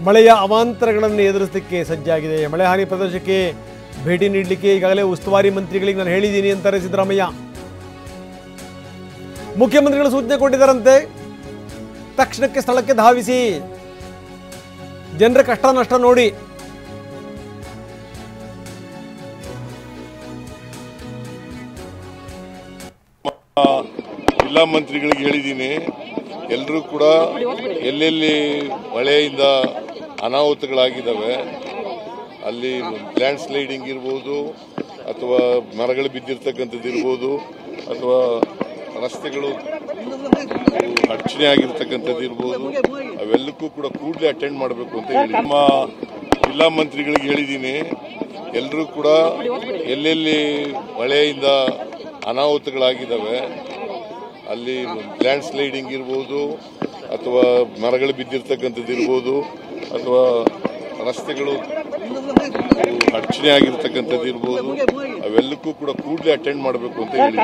ಮಳೆಯ ಅವಾಂತರಗಳನ್ನು ಎದುರಿಸಲಿಕ್ಕೆ ಸಜ್ಜಾಗಿದೆ. ಮಳೆ ಹಾನಿ ಪ್ರದೇಶಕ್ಕೆ ಭೇಟಿ ನೀಡಲಿಕ್ಕೆ ಈಗಾಗಲೇ ಉಸ್ತುವಾರಿ ಮಂತ್ರಿಗಳಿಗೆ ನಾನು ಹೇಳಿದ್ದೀನಿ ಅಂತಾರೆ ಸಿದ್ದರಾಮಯ್ಯ. ಮುಖ್ಯಮಂತ್ರಿಗಳು ಸೂಚನೆ ಕೊಟ್ಟಿದ್ದಾರಂತೆ, ತಕ್ಷಣಕ್ಕೆ ಸ್ಥಳಕ್ಕೆ ಧಾವಿಸಿ ಜನರ ಕಷ್ಟ ನಷ್ಟ ನೋಡಿ. ಜಿಲ್ಲಾ ಮಂತ್ರಿಗಳಿಗೆ ಹೇಳಿದ್ದೀನಿ, ಎಲ್ಲರೂ ಕೂಡ ಎಲ್ಲೆಲ್ಲಿ ಮಳೆಯಿಂದ ಅನಾಹುತಗಳಾಗಿದ್ದಾವೆ ಅಲ್ಲಿ ಲ್ಯಾಂಡ್ ಸ್ಲೈಡಿಂಗ್ ಇರ್ಬೋದು ಅಥವಾ ಮರಗಳು ಬಿದ್ದಿರ್ತಕ್ಕಂಥದ್ದು ಇರ್ಬೋದು ಅಥವಾ ರಸ್ತೆಗಳು ಅಡಚಣೆ ಆಗಿರ್ತಕ್ಕಂಥದ್ದು ಇರ್ಬೋದು, ಅವೆಲ್ಲಕ್ಕೂ ಕೂಡ ಕೂಡಲೇ ಅಟೆಂಡ್ ಮಾಡಬೇಕು ಅಂತ ಹೇಳಿ ನಮ್ಮ ಜಿಲ್ಲಾ ಮಂತ್ರಿಗಳಿಗೆ ಹೇಳಿದ್ದೀನಿ. ಎಲ್ಲರೂ ಕೂಡ ಎಲ್ಲೆಲ್ಲಿ ಮಳೆಯಿಂದ ಅನಾಹುತಗಳಾಗಿದ್ದಾವೆ ಅಲ್ಲಿ ಲ್ಯಾಂಡ್ ಸ್ಲೈಡಿಂಗ್ ಇರ್ಬೋದು ಅಥವಾ ಮರಗಳು ಬಿದ್ದಿರ್ತಕ್ಕಂಥದ್ದು ಇರ್ಬೋದು ಅಥವಾ ರಸ್ತೆಗಳು ಅಡಚಣೆ ಆಗಿರ್ತಕ್ಕಂಥದ್ದು ಇರ್ಬೋದು, ಅವೆಲ್ಲಕ್ಕೂ ಕೂಡ ಕೂಡಲೇ ಅಟೆಂಡ್ ಮಾಡಬೇಕು ಅಂತ ಹೇಳಿ